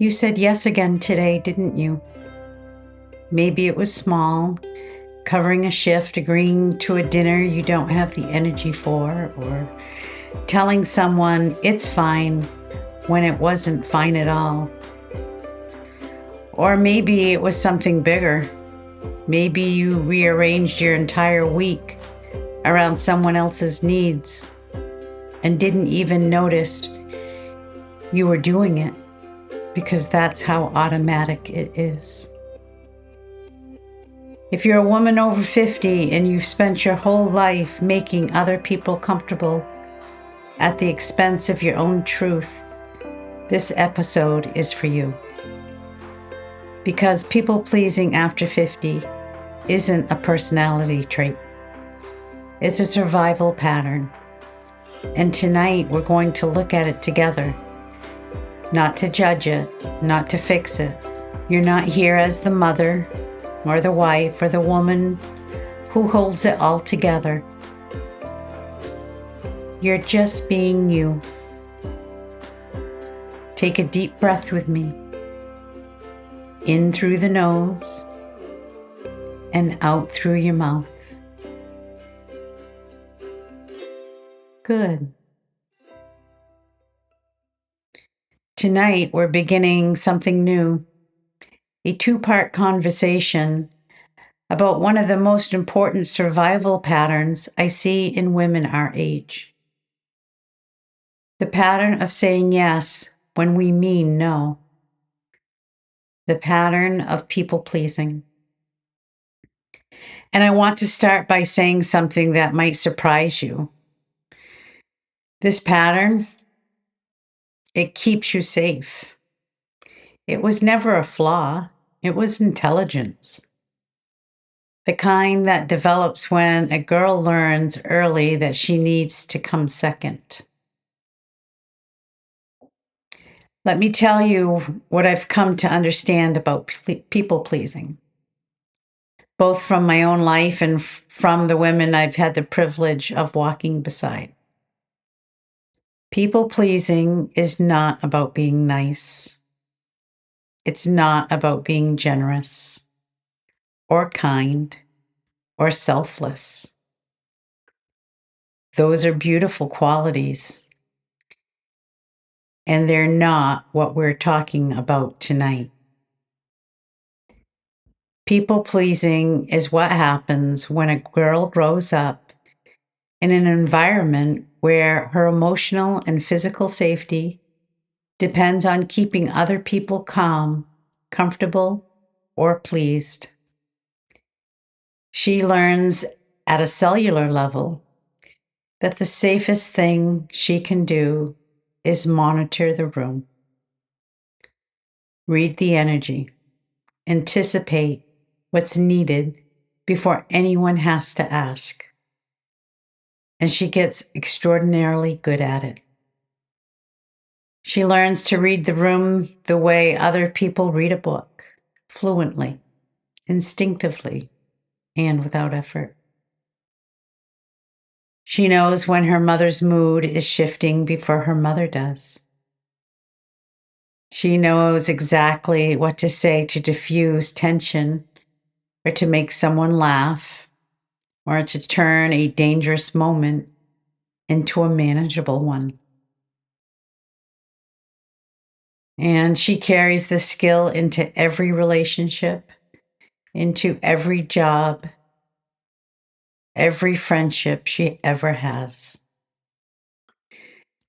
You said yes again today, didn't you? Maybe it was small, covering a shift, agreeing to a dinner you don't have the energy for, or telling someone it's fine when it wasn't fine at all. Or maybe it was something bigger. Maybe you rearranged your entire week around someone else's needs and didn't even notice you were doing it because that's how automatic it is. If you're a woman over 50 and you've spent your whole life making other people comfortable at the expense of your own truth, this episode is for you. Because people-pleasing after 50 isn't a personality trait. It's a survival pattern. And tonight we're going to look at it together. Not to judge it, not to fix it. You're not here as the mother or the wife or the woman who holds it all together. You're just being you. Take a deep breath with me. In through the nose and out through your mouth. Good. Tonight, we're beginning something new, a two-part conversation about one of the most important survival patterns I see in women our age. The pattern of saying yes when we mean no. The pattern of people-pleasing. And I want to start by saying something that might surprise you. This pattern, it keeps you safe. It was never a flaw. It was intelligence. The kind that develops when a girl learns early that she needs to come second. Let me tell you what I've come to understand about people pleasing, both from my own life and from the women I've had the privilege of walking beside. People pleasing is not about being nice. It's not about being generous or kind or selfless. Those are beautiful qualities, and they're not what we're talking about tonight. People pleasing is what happens when a girl grows up in an environment where her emotional and physical safety depends on keeping other people calm, comfortable, or pleased. She learns at a cellular level that the safest thing she can do is monitor the room. Read the energy. Anticipate what's needed before anyone has to ask. And she gets extraordinarily good at it. She learns to read the room the way other people read a book, fluently, instinctively, and without effort. She knows when her mother's mood is shifting before her mother does. She knows exactly what to say to diffuse tension or to make someone laugh or to turn a dangerous moment into a manageable one. And she carries this skill into every relationship, into every job, every friendship she ever has.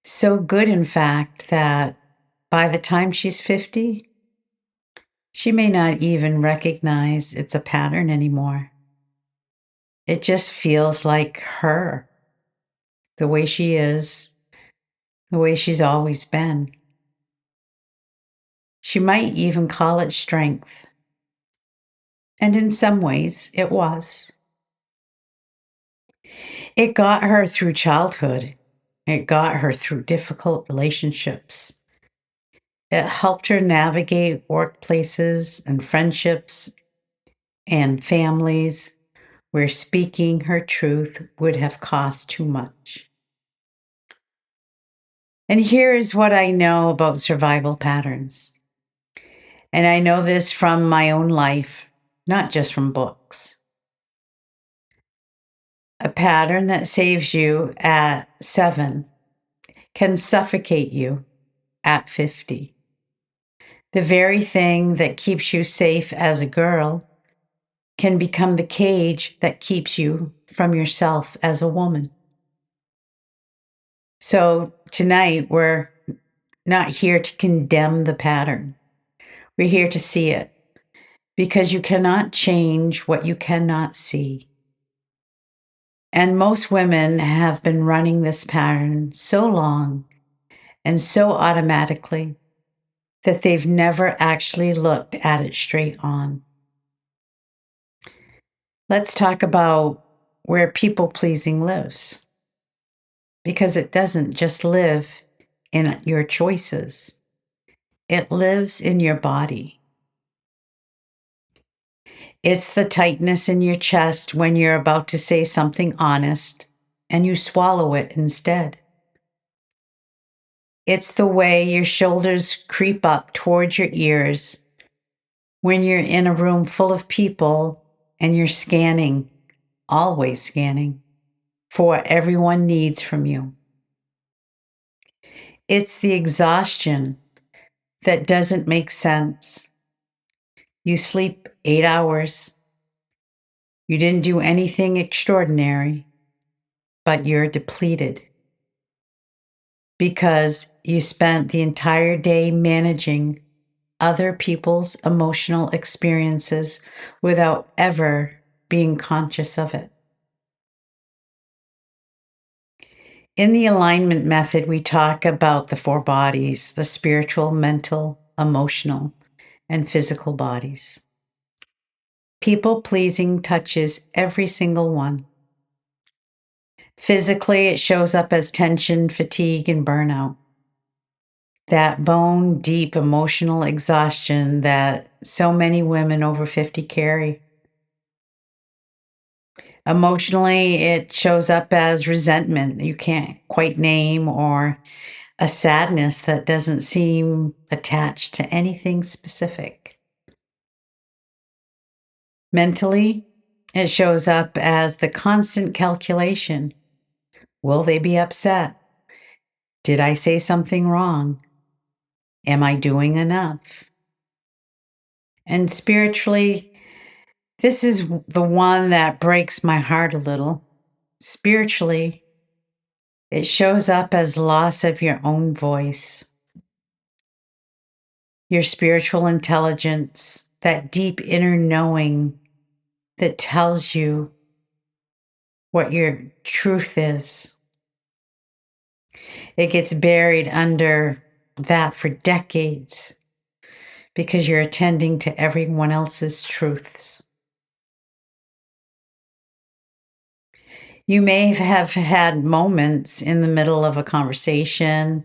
So good, in fact, that by the time she's 50, she may not even recognize it's a pattern anymore. It just feels like her, the way she is, the way she's always been. She might even call it strength. And in some ways, it was. It got her through childhood. It got her through difficult relationships. It helped her navigate workplaces and friendships and families where speaking her truth would have cost too much. And here's what I know about survival patterns. And I know this from my own life, not just from books. A pattern that saves you at 7 can suffocate you at 50. The very thing that keeps you safe as a girl can become the cage that keeps you from yourself as a woman. So tonight, we're not here to condemn the pattern. We're here to see it, because you cannot change what you cannot see. And most women have been running this pattern so long and so automatically that they've never actually looked at it straight on. Let's talk about where people pleasing lives, because it doesn't just live in your choices, it lives in your body. It's the tightness in your chest when you're about to say something honest and you swallow it instead. It's the way your shoulders creep up towards your ears when you're in a room full of people and you're scanning, always scanning, for what everyone needs from you. It's the exhaustion that doesn't make sense. You sleep 8 hours. You didn't do anything extraordinary, but you're depleted because you spent the entire day managing other people's emotional experiences without ever being conscious of it. In the alignment method, we talk about the 4 bodies: the spiritual, mental, emotional, and physical bodies. People pleasing touches every single one. Physically, it shows up as tension, fatigue, and burnout. That bone deep emotional exhaustion that so many women over 50 carry. Emotionally, it shows up as resentment you can't quite name, or a sadness that doesn't seem attached to anything specific. Mentally, it shows up as the constant calculation. Will they be upset? Did I say something wrong? Am I doing enough? And spiritually, this is the one that breaks my heart a little. Spiritually, it shows up as loss of your own voice, your spiritual intelligence, that deep inner knowing that tells you what your truth is. It gets buried under that for decades because you're attending to everyone else's truths. You may have had moments in the middle of a conversation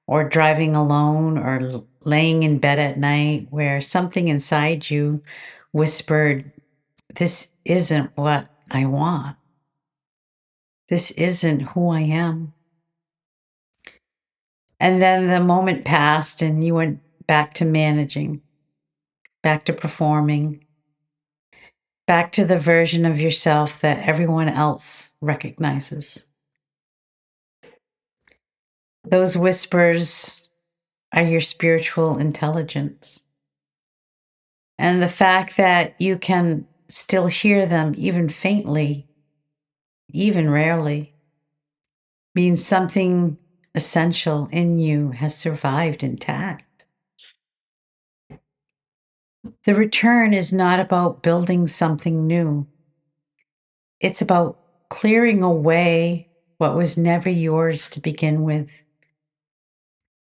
or driving alone or laying in bed at night where something inside you whispered, "This isn't what I want. This isn't who I am." And then the moment passed and you went back to managing, back to performing, back to the version of yourself that everyone else recognizes. Those whispers are your spiritual intelligence. And the fact that you can still hear them, even faintly, even rarely, means something essential in you has survived intact. The return is not about building something new. It's about clearing away what was never yours to begin with,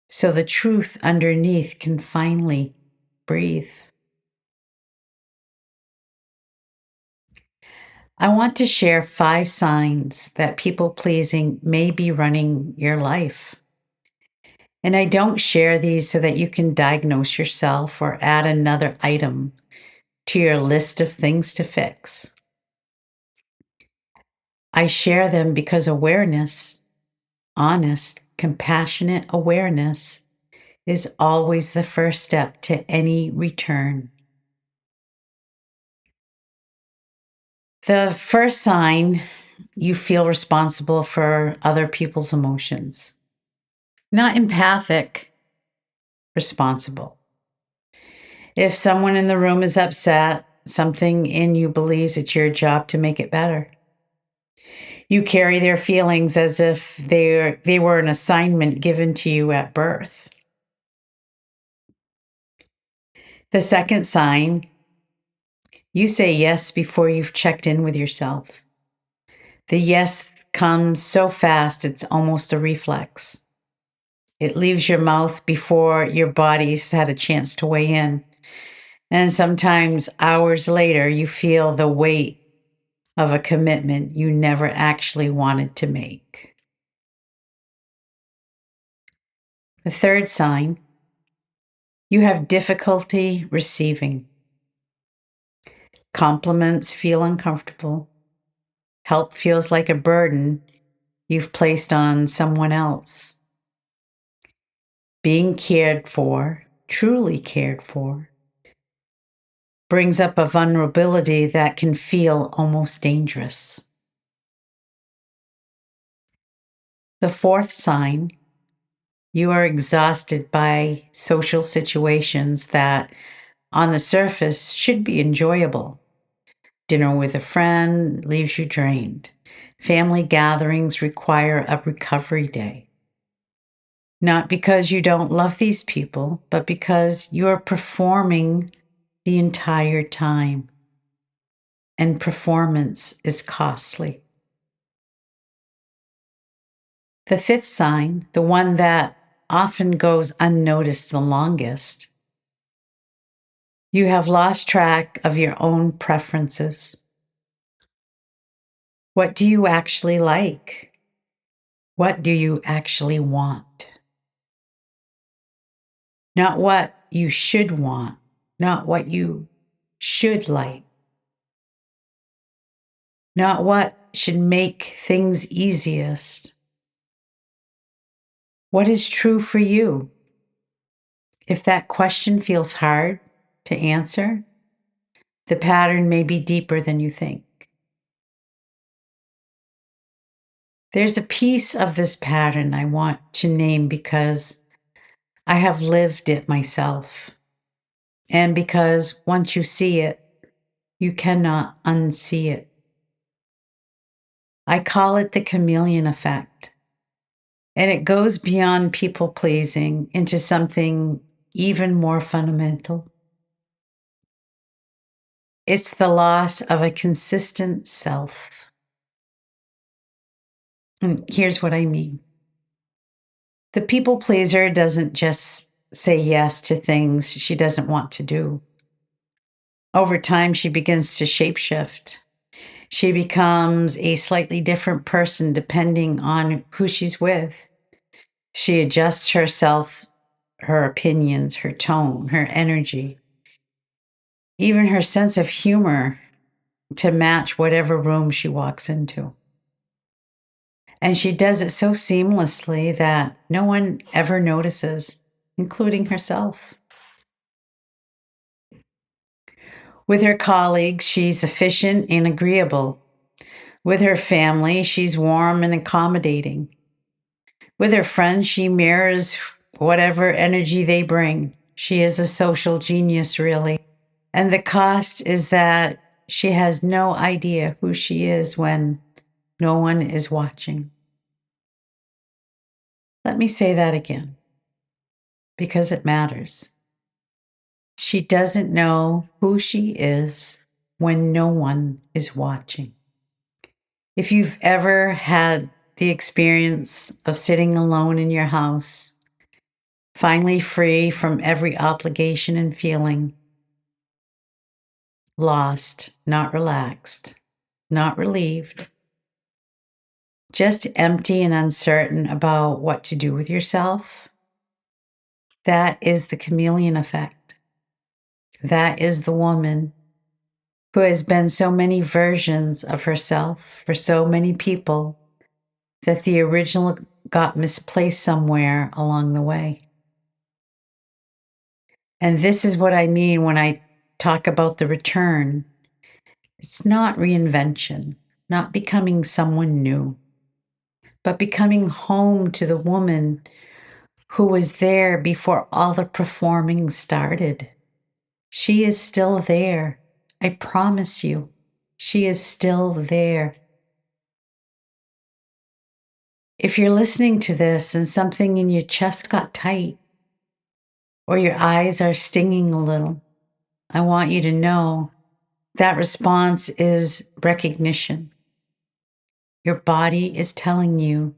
so the truth underneath can finally breathe. I want to share 5 signs that people pleasing may be running your life. And I don't share these so that you can diagnose yourself or add another item to your list of things to fix. I share them because awareness, honest, compassionate awareness, is always the first step to any return. The first sign, you feel responsible for other people's emotions. Not empathic, responsible. If someone in the room is upset, something in you believes it's your job to make it better. You carry their feelings as if they were an assignment given to you at birth. The second sign, you say yes before you've checked in with yourself. The yes comes so fast, it's almost a reflex. It leaves your mouth before your body's had a chance to weigh in. And sometimes hours later, you feel the weight of a commitment you never actually wanted to make. The third sign, you have difficulty receiving. Compliments feel uncomfortable. Help feels like a burden you've placed on someone else. Being cared for, truly cared for, brings up a vulnerability that can feel almost dangerous. The fourth sign, you are exhausted by social situations that, on the surface, should be enjoyable. Dinner with a friend leaves you drained. Family gatherings require a recovery day. Not because you don't love these people, but because you're performing the entire time. And performance is costly. The fifth sign, the one that often goes unnoticed the longest, you have lost track of your own preferences. What do you actually like? What do you actually want? Not what you should want, not what you should like, not what should make things easiest. What is true for you? If that question feels hard to answer, the pattern may be deeper than you think. There's a piece of this pattern I want to name because I have lived it myself. And because once you see it, you cannot unsee it. I call it the chameleon effect. And it goes beyond people pleasing into something even more fundamental. It's the loss of a consistent self. And here's what I mean. The people pleaser doesn't just say yes to things she doesn't want to do. Over time, she begins to shapeshift. She becomes a slightly different person depending on who she's with. She adjusts herself, her opinions, her tone, her energy, even her sense of humor to match whatever room she walks into. And she does it so seamlessly that no one ever notices, including herself. With her colleagues, she's efficient and agreeable. With her family, she's warm and accommodating. With her friends, she mirrors whatever energy they bring. She is a social genius, really. And the cost is that she has no idea who she is when no one is watching. Let me say that again, because it matters. She doesn't know who she is when no one is watching. If you've ever had the experience of sitting alone in your house, finally free from every obligation and feeling, lost, not relaxed, not relieved, just empty and uncertain about what to do with yourself, that is the chameleon effect. That is the woman who has been so many versions of herself for so many people that the original got misplaced somewhere along the way. And this is what I mean when I talk about the return. It's not reinvention, not becoming someone new, but becoming home to the woman who was there before all the performing started. She is still there. I promise you, she is still there. If you're listening to this and something in your chest got tight or your eyes are stinging a little, I want you to know that response is recognition. Your body is telling you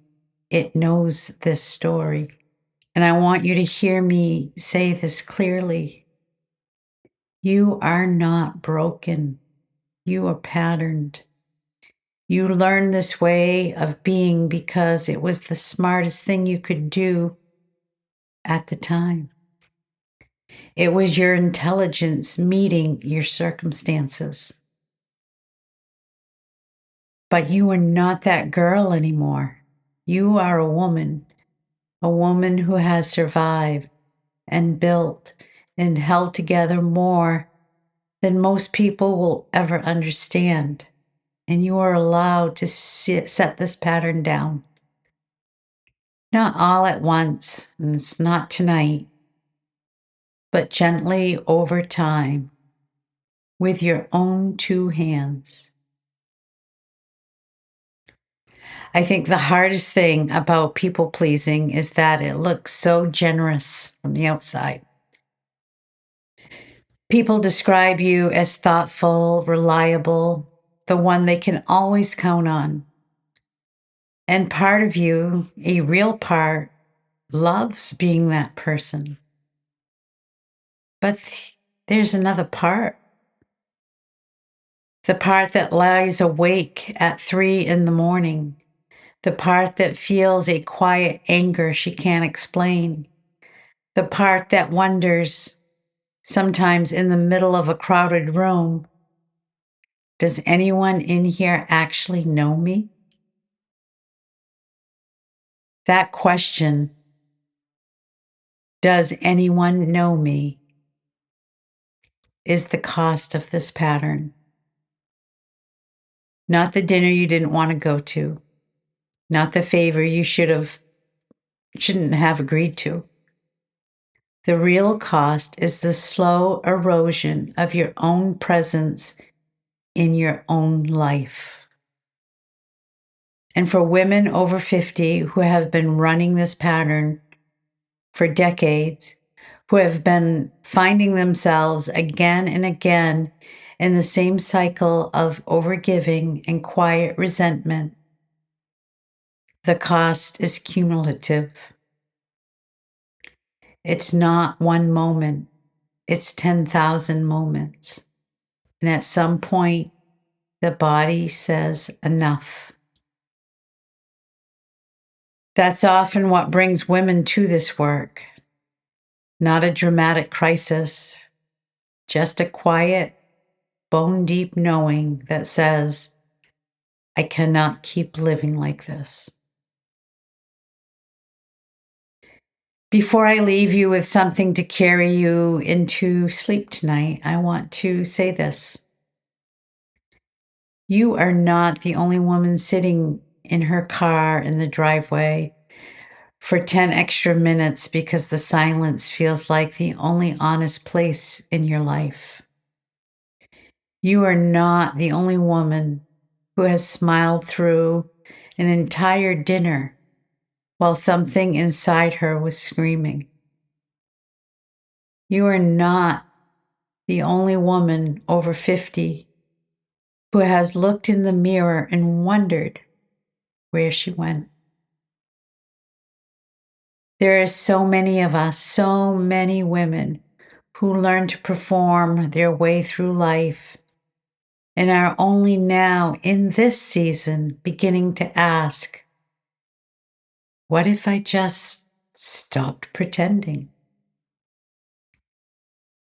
it knows this story. And I want you to hear me say this clearly. You are not broken. You are patterned. You learned this way of being because it was the smartest thing you could do at the time. It was your intelligence meeting your circumstances. But you are not that girl anymore. You are a woman who has survived and built and held together more than most people will ever understand. And you are allowed to set this pattern down. Not all at once, and it's not tonight, but gently over time with your own two hands. I think the hardest thing about people pleasing is that it looks so generous from the outside. People describe you as thoughtful, reliable, the one they can always count on. And part of you, a real part, loves being that person. But there's another part. The part that lies awake at 3 a.m, the part that feels a quiet anger she can't explain, the part that wonders, sometimes in the middle of a crowded room, does anyone in here actually know me? That question, does anyone know me, is the cost of this pattern. Not the dinner you didn't want to go to, not the favor you shouldn't have agreed to. The real cost is the slow erosion of your own presence in your own life. And for women over 50 who have been running this pattern for decades, who have been finding themselves again and again in the same cycle of overgiving and quiet resentment, the cost is cumulative. It's not one moment, it's 10,000 moments. And at some point, the body says enough. That's often what brings women to this work. Not a dramatic crisis, just a quiet, bone deep knowing that says, I cannot keep living like this. Before I leave you with something to carry you into sleep tonight, I want to say this. You are not the only woman sitting in her car in the driveway for 10 extra minutes because the silence feels like the only honest place in your life. You are not the only woman who has smiled through an entire dinner while something inside her was screaming. You are not the only woman over 50 who has looked in the mirror and wondered where she went. There are so many of us, so many women who learn to perform their way through life and are only now in this season beginning to ask, what if I just stopped pretending?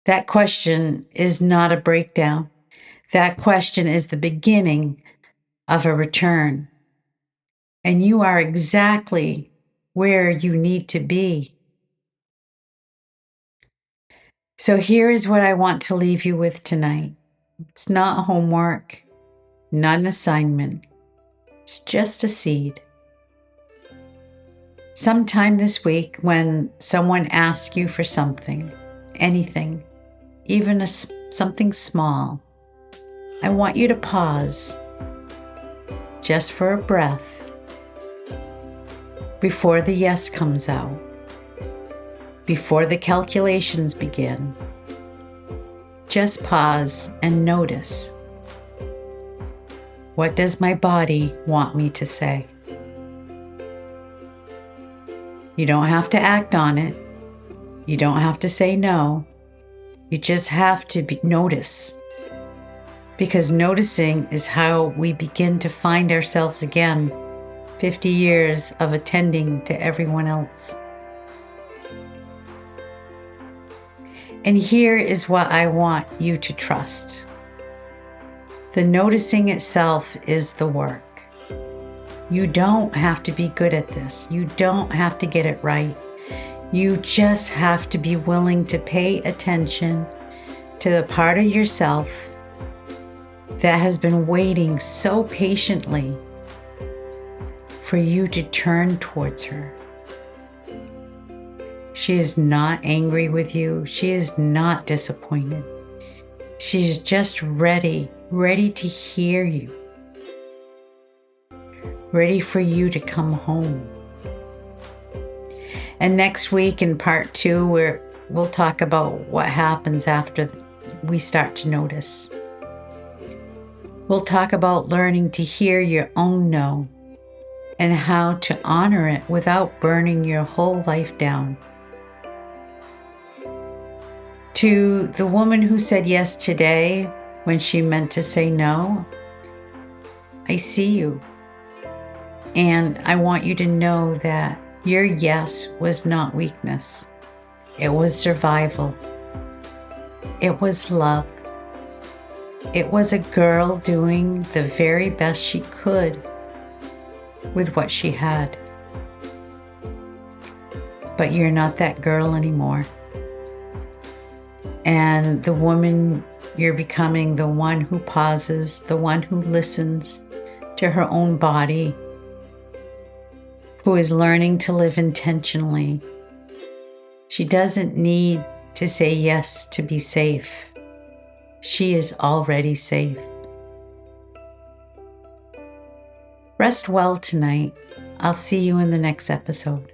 That question is not a breakdown. That question is the beginning of a return. And you are exactly where you need to be. So here is what I want to leave you with tonight. It's not homework, not an assignment. It's just a seed. Sometime this week, when someone asks you for something, anything, even something small, I want you to pause just for a breath before the yes comes out, before the calculations begin. Just pause and notice. What does my body want me to say? You don't have to act on it. You don't have to say no. You just have to notice. Because noticing is how we begin to find ourselves again, 50 years of attending to everyone else. And here is what I want you to trust. The noticing itself is the work. You don't have to be good at this. You don't have to get it right. You just have to be willing to pay attention to the part of yourself that has been waiting so patiently for you to turn towards her. She is not angry with you. She is not disappointed. She's just ready to hear you. Ready for you to come home. And next week in part 2, we'll talk about what happens after we start to notice. We'll talk about learning to hear your own no and how to honor it without burning your whole life down. To the woman who said yes today when she meant to say no, I see you. And I want you to know that your yes was not weakness. It was survival. It was love. It was a girl doing the very best she could with what she had. But you're not that girl anymore. And the woman you're becoming, the one who pauses, the one who listens to her own body, who is learning to live intentionally. She doesn't need to say yes to be safe. She is already safe. Rest well tonight. I'll see you in the next episode.